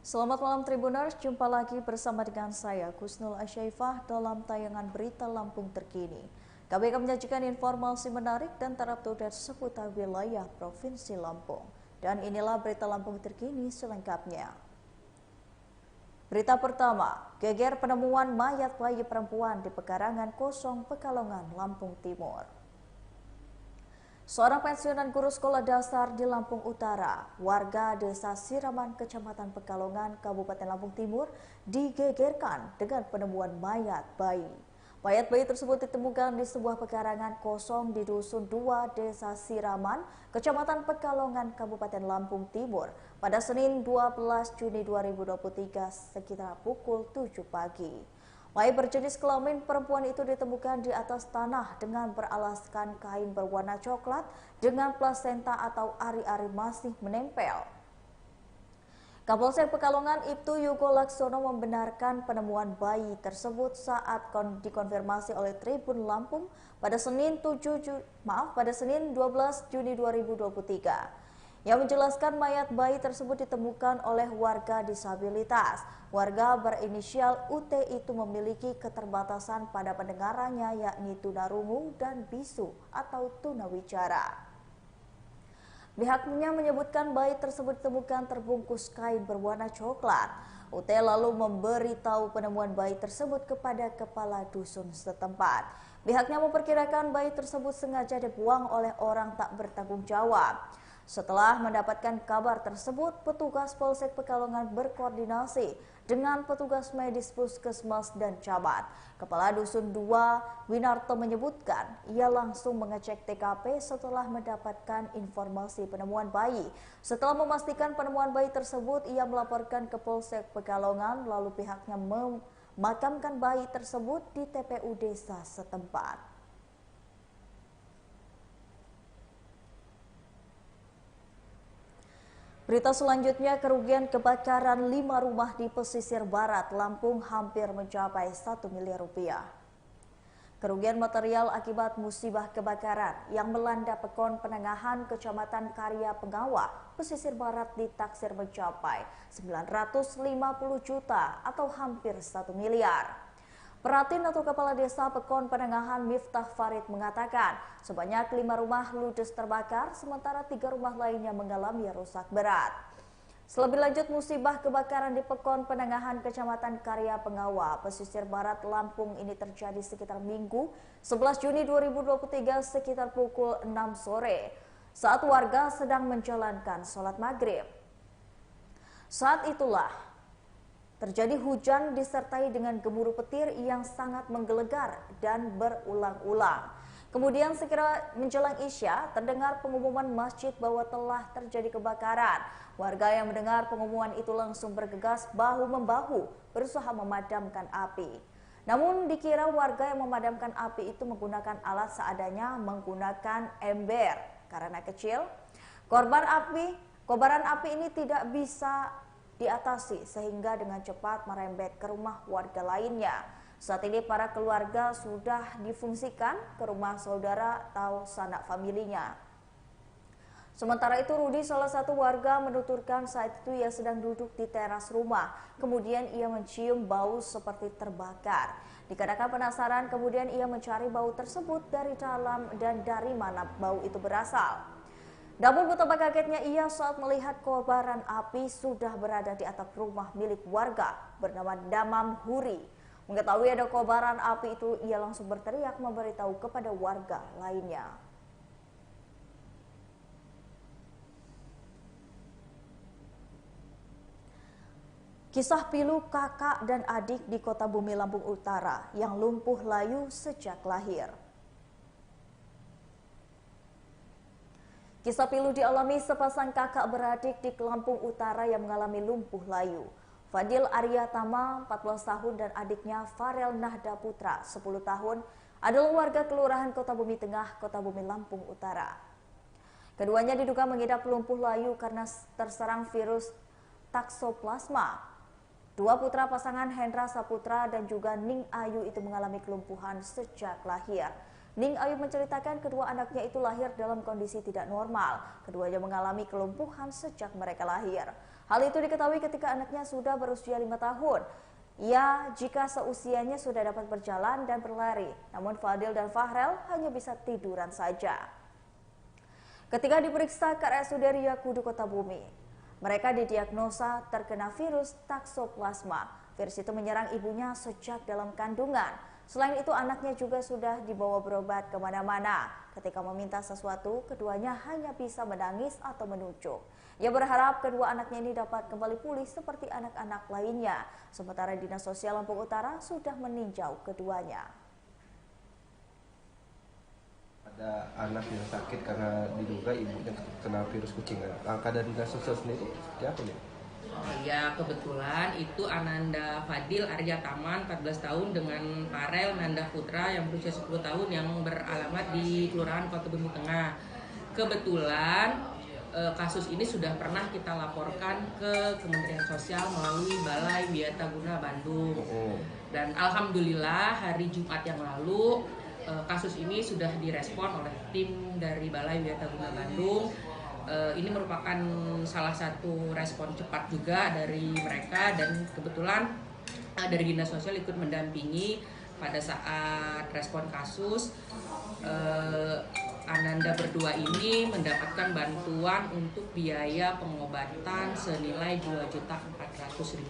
Selamat malam Tribuners, jumpa lagi bersama dengan saya Kusnul Asyaifah dalam tayangan berita Lampung terkini. Kami akan menyajikan informasi menarik dan terupdate seputar wilayah Provinsi Lampung. Dan inilah berita Lampung terkini selengkapnya. Berita pertama, geger penemuan mayat bayi perempuan di pekarangan kosong Pekalongan, Lampung Timur. Seorang pensiunan guru sekolah dasar di Lampung Utara, warga desa Siraman, Kecamatan Pekalongan, Kabupaten Lampung Timur, digegerkan dengan penemuan mayat bayi. Mayat bayi tersebut ditemukan di sebuah pekarangan kosong di Dusun 2, Desa Siraman, Kecamatan Pekalongan, Kabupaten Lampung Timur, pada Senin 12 Juni 2023 sekitar pukul 7 pagi. Mayat berjenis kelamin perempuan itu ditemukan di atas tanah dengan beralaskan kain berwarna coklat dengan plasenta atau ari-ari masih menempel. Kapolsek Pekalongan Ibtu Yugo Laksono membenarkan penemuan bayi tersebut saat dikonfirmasi oleh Tribun Lampung pada Senin 12 Juni 2023. Yang menjelaskan mayat bayi tersebut ditemukan oleh warga disabilitas. Warga berinisial UT itu memiliki keterbatasan pada pendengarannya, yakni tunarungu dan bisu atau tunawicara. Pihaknya menyebutkan bayi tersebut ditemukan terbungkus kain berwarna coklat. UT lalu memberitahu penemuan bayi tersebut kepada kepala dusun setempat. Pihaknya memperkirakan bayi tersebut sengaja dibuang oleh orang tak bertanggung jawab. Setelah mendapatkan kabar tersebut, petugas Polsek Pekalongan berkoordinasi dengan petugas medis puskesmas dan camat. Kepala Dusun 2, Winarto menyebutkan ia langsung mengecek TKP setelah mendapatkan informasi penemuan bayi. Setelah memastikan penemuan bayi tersebut, ia melaporkan ke Polsek Pekalongan, lalu pihaknya memakamkan bayi tersebut di TPU desa setempat. Berita selanjutnya, kerugian kebakaran 5 rumah di pesisir barat Lampung hampir mencapai 1 miliar rupiah. Kerugian material akibat musibah kebakaran yang melanda Pekon Penengahan Kecamatan Karya Pengawa, pesisir barat ditaksir mencapai 950 juta atau hampir 1 miliar. Peratin atau Kepala Desa Pekon Penengahan Miftah Farid mengatakan sebanyak 5 rumah ludes terbakar, sementara 3 rumah lainnya mengalami rusak berat. Selebih lanjut, musibah kebakaran di Pekon Penengahan Kecamatan Karya Pengawa, pesisir barat Lampung ini terjadi sekitar Minggu 11 Juni 2023 sekitar pukul 6 sore saat warga sedang menjalankan sholat maghrib. Saat itulah terjadi hujan disertai dengan gemuruh petir yang sangat menggelegar dan berulang-ulang. Kemudian sekira menjelang Isya, terdengar pengumuman masjid bahwa telah terjadi kebakaran. Warga yang mendengar pengumuman itu langsung bergegas bahu-membahu berusaha memadamkan api. Namun dikira warga yang memadamkan api itu menggunakan alat seadanya, menggunakan ember karena kecil. Kobaran api ini tidak bisa diatasi sehingga dengan cepat merembet ke rumah warga lainnya. Saat ini para keluarga sudah difungsikan ke rumah saudara atau sanak familinya. Sementara itu Rudi, salah satu warga, menuturkan saat itu ia sedang duduk di teras rumah. Kemudian ia mencium bau seperti terbakar. Dikarenakan penasaran, kemudian ia mencari bau tersebut dari dalam dan dari mana bau itu berasal. Namun betapa kagetnya ia saat melihat kobaran api sudah berada di atap rumah milik warga bernama Damam Huri. Mengetahui ada kobaran api itu, ia langsung berteriak memberitahu kepada warga lainnya. Kisah pilu kakak dan adik di Kota Bumi Lampung Utara yang lumpuh layu sejak lahir. Kisah pilu dialami sepasang kakak beradik di Lampung Utara yang mengalami lumpuh layu. Fadil Arya Tama, 14 tahun, dan adiknya Farel Nahda Putra, 10 tahun, adalah warga Kelurahan Kota Bumi Tengah, Kota Bumi Lampung Utara. Keduanya diduga mengidap lumpuh layu karena terserang virus taksoplasma. Dua putra pasangan Hendra Saputra dan juga Ning Ayu itu mengalami kelumpuhan sejak lahir. Ning Ayu menceritakan kedua anaknya itu lahir dalam kondisi tidak normal. Keduanya mengalami kelumpuhan sejak mereka lahir. Hal itu diketahui ketika anaknya sudah berusia 5 tahun. Ia jika seusianya sudah dapat berjalan dan berlari, namun Fadil dan Fahrel hanya bisa tiduran saja. Ketika diperiksa ke RSUD Ria Kudu Kota Bumi, mereka didiagnosa terkena virus Toxoplasma. Virus itu menyerang ibunya sejak dalam kandungan. Selain itu anaknya juga sudah dibawa berobat kemana-mana. Ketika meminta sesuatu, keduanya hanya bisa menangis atau menunjuk. Ia berharap kedua anaknya ini dapat kembali pulih seperti anak-anak lainnya. Sementara Dinas Sosial Lampung Utara sudah meninjau keduanya. Ada anak yang sakit karena diduga ibunya kena virus kucing. Langkah dari Dinas Sosial sendiri seperti apa nih? Ya kebetulan itu Ananda Fadil Arya Taman 14 tahun dengan Farel Nanda Putra yang berusia 10 tahun yang beralamat di Kelurahan Kota Bumi Tengah. Kebetulan kasus ini sudah pernah kita laporkan ke Kementerian Sosial melalui Balai Wiataguna Bandung. Dan alhamdulillah hari Jumat yang lalu kasus ini sudah direspon oleh tim dari Balai Wiataguna Bandung. Ini merupakan salah satu respon cepat juga dari mereka dan kebetulan dari Dinas Sosial ikut mendampingi pada saat respon kasus. Ananda berdua ini mendapatkan bantuan untuk biaya pengobatan senilai Rp2.400.000.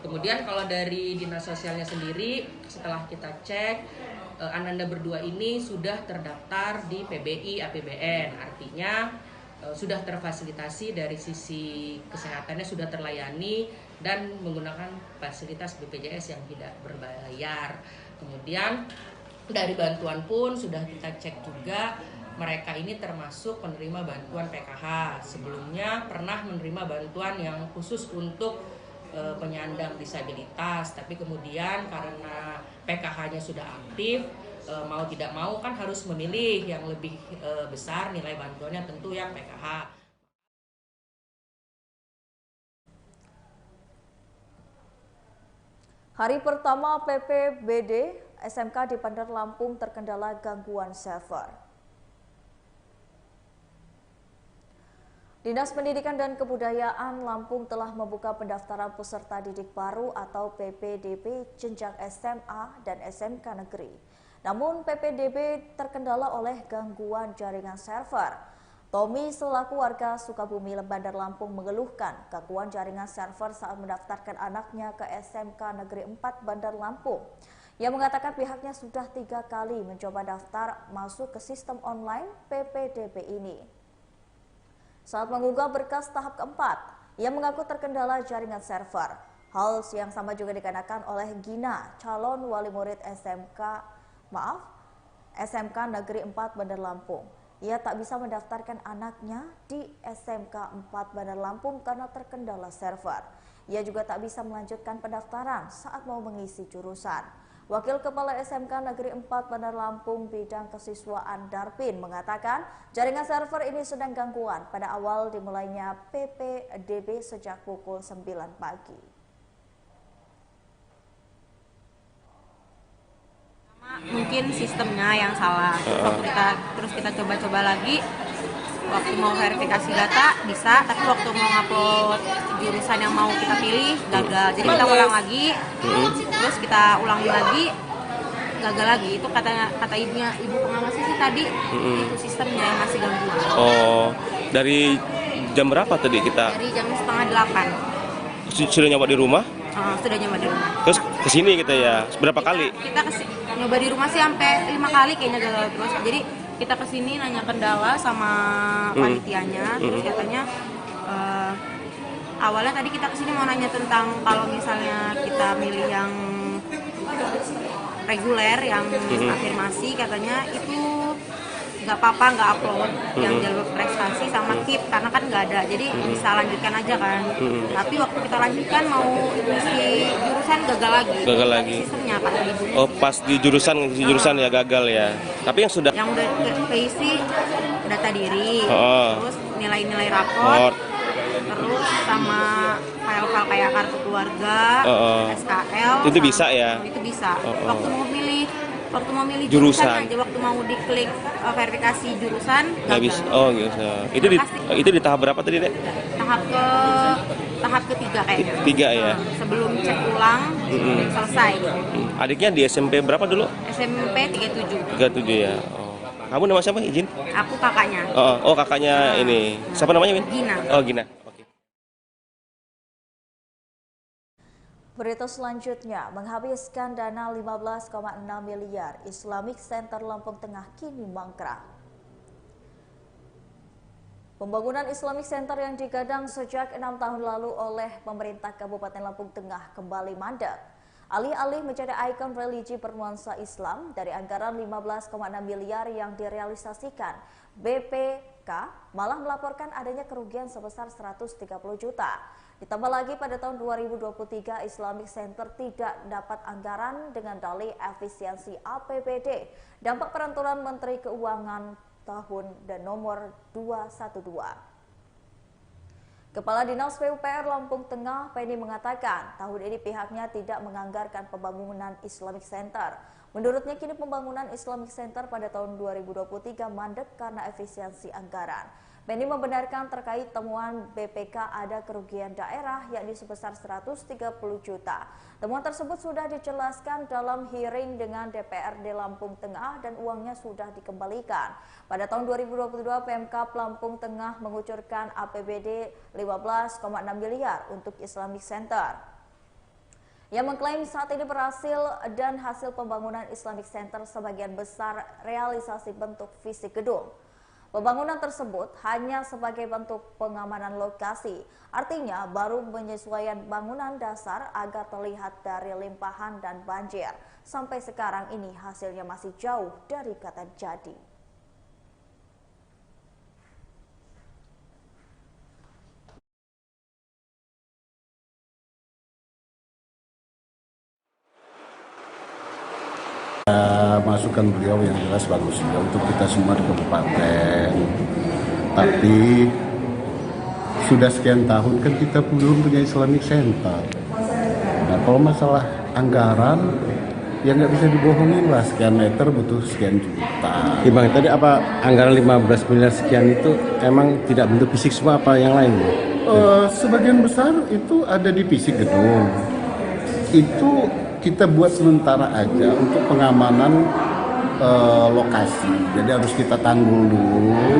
Kemudian kalau dari Dinas Sosialnya sendiri setelah kita cek, Ananda berdua ini sudah terdaftar di PBI APBN, artinya sudah terfasilitasi dari sisi kesehatannya, sudah terlayani dan menggunakan fasilitas BPJS yang tidak berbayar. Kemudian dari bantuan pun sudah kita cek juga, mereka ini termasuk penerima bantuan PKH. Sebelumnya pernah menerima bantuan yang khusus untuk penyandang disabilitas, tapi kemudian karena PKH-nya sudah aktif, mau tidak mau kan harus memilih yang lebih besar nilai bantuannya, tentu yang PKH. Hari pertama PPBD SMK di Bandar Lampung terkendala gangguan server. Dinas Pendidikan dan Kebudayaan Lampung telah membuka pendaftaran peserta didik baru atau PPDB jenjang SMA dan SMK negeri. Namun PPDB terkendala oleh gangguan jaringan server. Tommy selaku warga Sukabumi Bandar Lampung mengeluhkan gangguan jaringan server saat mendaftarkan anaknya ke SMK Negeri 4 Bandar Lampung. Ia mengatakan pihaknya sudah 3 kali mencoba daftar masuk ke sistem online PPDB ini. Saat mengunggah berkas tahap keempat, ia mengaku terkendala jaringan server. Hal yang sama juga dikenakan oleh Gina, calon wali murid SMK Negeri 4 Bandar Lampung. Ia tak bisa mendaftarkan anaknya di SMK 4 Bandar Lampung karena terkendala server. Ia juga tak bisa melanjutkan pendaftaran saat mau mengisi jurusan. Wakil Kepala SMK Negeri 4 Bandar Lampung bidang kesiswaan Darpin mengatakan jaringan server ini sedang gangguan pada awal dimulainya PPDB sejak pukul 9 pagi. Mungkin sistemnya yang salah. Terus kita coba-coba lagi. Waktu mau verifikasi data bisa, tapi waktu mau ngupload jurusan yang mau kita pilih gagal. Jadi kita ulang lagi, terus kita ulangi lagi, gagal lagi. Itu kata ibu pengawas sih tadi, itu sistemnya yang masih ganggu. Oh, dari jam berapa tadi kita? Dari jam 7:30. Sudah nyoba di rumah? Sudah nyoba di rumah. Terus kesini kita ya, berapa kali? Kita nyoba di rumah sih sampai 5 kali kayaknya gagal terus. Jadi kita kesini nanya kendala sama panitianya, terus katanya awalnya tadi kita kesini mau nanya tentang kalau misalnya kita milih yang reguler, yang afirmasi, katanya itu nggak apa-apa, nggak upload yang jalur prestasi sama KIP karena kan nggak ada, jadi bisa lanjutkan aja kan. Tapi waktu kita lanjutkan mau isi jurusan gagal lagi. Sistemnya kata ibu. Oh, pas di jurusan ya gagal ya. Tapi yang udah keisi data diri, terus nilai-nilai raport, terus sama file-file kayak kartu keluarga, SKL. Itu bisa ya? Itu bisa. Waktu mau pilih Waktu mau milih Jurusan. jurusan aja, waktu mau diklik verifikasi jurusan Nggak bisa. Oh gitu. Itu di tahap berapa tadi, Dek? tahap ketiga kayaknya. Tiga ya. Sebelum cek ulang selesai. Adiknya di SMP berapa dulu? SMP 37. 37 ya. Oh. Kamu nama siapa? Izin? Aku kakaknya. Oh, kakaknya ini. Siapa namanya, Win? Gina. Oh, Gina. Oke. Berita selanjutnya, menghabiskan dana 15,6 miliar, Islamic Center Lampung Tengah kini mangkrak. Pembangunan Islamic Center yang digadang sejak 6 tahun lalu oleh pemerintah Kabupaten Lampung Tengah kembali mandek. Alih-alih menjadi ikon religi bernuansa Islam, dari anggaran 15,6 miliar yang direalisasikan, BPK malah melaporkan adanya kerugian sebesar 130 juta. Ditambah lagi pada tahun 2023 Islamic Center tidak dapat anggaran dengan dalih efisiensi APBD. Dampak peraturan Menteri Keuangan tahun dan nomor 212. Kepala Dinas PUPR Lampung Tengah, Penny, mengatakan tahun ini pihaknya tidak menganggarkan pembangunan Islamic Center. Menurutnya kini pembangunan Islamic Center pada tahun 2023 mandek karena efisiensi anggaran. Penny membenarkan terkait temuan BPK ada kerugian daerah yakni sebesar 130 juta. Temuan tersebut sudah dijelaskan dalam hearing dengan DPRD Lampung Tengah dan uangnya sudah dikembalikan. Pada tahun 2022 Pemkab Lampung Tengah mengucurkan APBD 15,6 miliar untuk Islamic Center. Ia mengklaim saat ini berhasil dan hasil pembangunan Islamic Center sebagian besar realisasi bentuk fisik gedung. Pembangunan tersebut hanya sebagai bentuk pengamanan lokasi, artinya baru penyesuaian bangunan dasar agar terlihat dari limpahan dan banjir. Sampai sekarang ini hasilnya masih jauh dari kata jadi. Masukan beliau yang jelas bagus ya untuk kita semua di kabupaten. Tapi sudah sekian tahun kan kita belum punya Islamic Center. Nah, kalau masalah anggaran ya nggak bisa dibohongin lah, sekian meter butuh sekian juta. Bang, tadi apa anggaran 15 miliar sekian itu emang tidak bentuk fisik semua apa yang lain? Sebagian besar itu ada di fisik gedung. Itu kita buat sementara aja untuk pengamanan lokasi. Jadi harus kita tanggul dulu.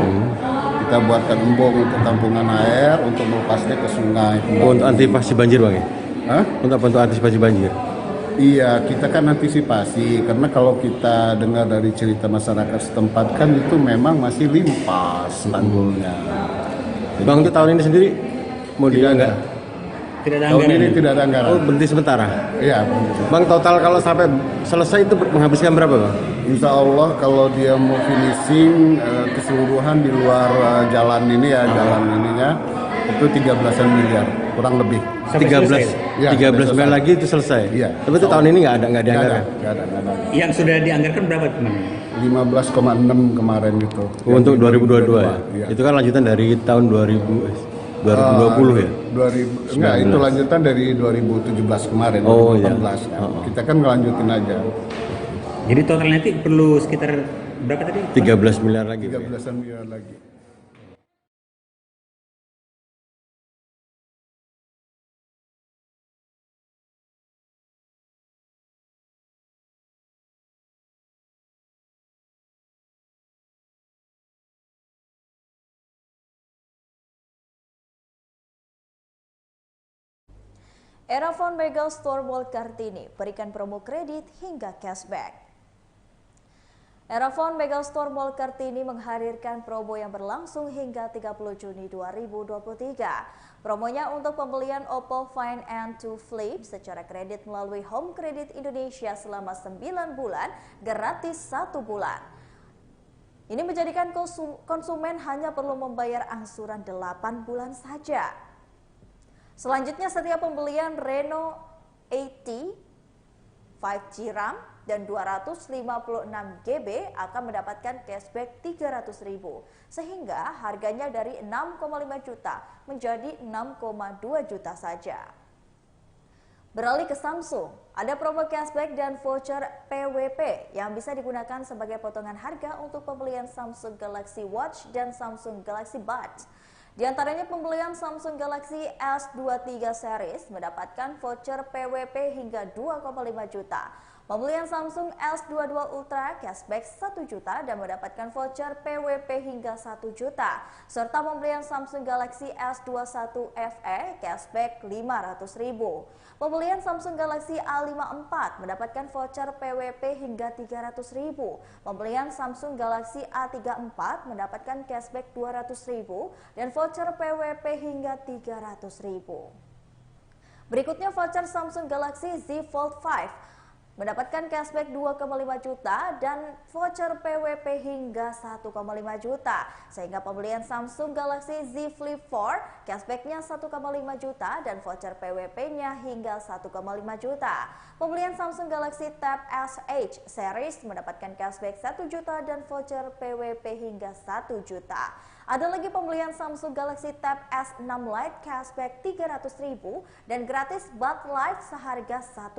Kita buatkan embung untuk tampungan air untuk melepasnya ke sungai. Untuk antisipasi banjir, Bang ya? Hah? Untuk antisipasi banjir. Iya, kita kan antisipasi karena kalau kita dengar dari cerita masyarakat setempat kan itu memang masih limpas tanggulnya. Bang, untuk tahun ini sendiri mau dianggar? Tidak ada anggaran. Tahun ini tidak ada anggaran. Oh, berhenti sementara? Iya. Bang, total kalau sampai selesai itu menghabiskan berapa, Bang? Insya Allah kalau dia mau finishing keseluruhan di luar jalan ini ya, jalan ininya itu 13-an miliar kurang lebih. 13 ya, 13 miliar lagi itu selesai. Iya. Tapi itu tahun ini nggak dianggarkan. Nggak ada. Yang sudah dianggarkan berapa teman? 15,6 kemarin gitu. Untuk 2022 ya. Iya. Itu kan lanjutan dari tahun 2020 ya. 2000 enggak, itu lanjutan dari 2017 kemarin. Oh 2018. iya. Kan. Kita kan ngelanjutin aja. Jadi total nanti perlu sekitar berapa tadi? 13 miliar lagi. 13-an miliar lagi. Erafone Mega Store Mall Kartini berikan promo kredit hingga cashback. Erafone Mega Store Mall Kartini menghadirkan promo yang berlangsung hingga 30 Juni 2023. Promonya untuk pembelian Oppo Find N2 Flip secara kredit melalui Home Credit Indonesia selama 9 bulan, gratis 1 bulan. Ini menjadikan konsumen hanya perlu membayar angsuran 8 bulan saja. Selanjutnya, setiap pembelian Reno 80 5G RAM dan 256 GB akan mendapatkan cashback 300.000, sehingga harganya dari 6,5 juta menjadi 6,2 juta saja. Beralih ke Samsung, ada promo cashback dan voucher PWP yang bisa digunakan sebagai potongan harga untuk pembelian Samsung Galaxy Watch dan Samsung Galaxy Buds. Di antaranya pembelian Samsung Galaxy S23 series mendapatkan voucher PWP hingga 2,5 juta. Pembelian Samsung S22 Ultra cashback 1 juta dan mendapatkan voucher PWP hingga 1 juta. Serta pembelian Samsung Galaxy S21 FE cashback 500.000. Pembelian Samsung Galaxy A54 mendapatkan voucher PWP hingga 300.000. Pembelian Samsung Galaxy A34 mendapatkan cashback 200.000 dan voucher PWP hingga 300.000. Berikutnya voucher Samsung Galaxy Z Fold 5 mendapatkan cashback 2,5 juta dan voucher PWP hingga 1,5 juta. Sehingga pembelian Samsung Galaxy Z Flip 4 cashbacknya 1,5 juta dan voucher PWP-nya hingga 1,5 juta. Pembelian Samsung Galaxy Tab S H series mendapatkan cashback 1 juta dan voucher PWP hingga 1 juta. Ada lagi pembelian Samsung Galaxy Tab S6 Lite cashback 300.000 dan gratis Bud Light seharga 1,5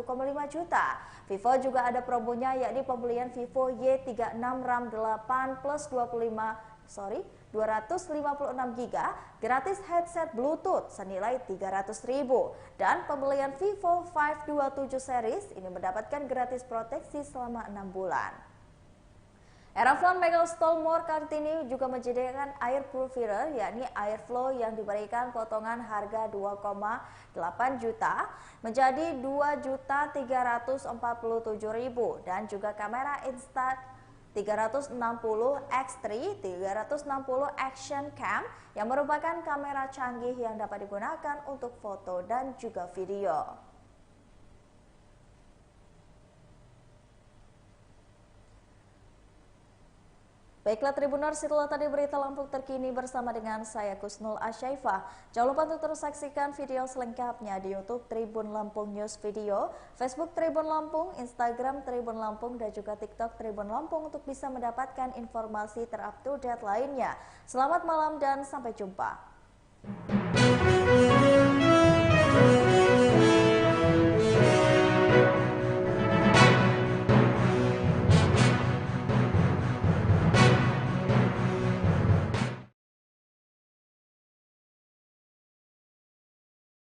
juta. Vivo juga ada promonya yakni pembelian Vivo Y36 RAM 8 plus 256 GB gratis headset Bluetooth senilai 300.000 dan pembelian Vivo 527 series ini mendapatkan gratis proteksi selama 6 bulan. Erafone Megastore Mall Kartini juga menyediakan air purifier yakni Airflow yang diberikan potongan harga 2,8 juta menjadi 2.347.000 dan juga kamera Insta 360x3 360 Action Cam yang merupakan kamera canggih yang dapat digunakan untuk foto dan juga video. Baiklah Tribuners, itulah tadi berita Lampung terkini bersama dengan saya Kusnul Asyaifah. Jangan lupa untuk terus saksikan video selengkapnya di YouTube Tribun Lampung News Video, Facebook Tribun Lampung, Instagram Tribun Lampung, dan juga TikTok Tribun Lampung untuk bisa mendapatkan informasi terupdate lainnya. Selamat malam dan sampai jumpa.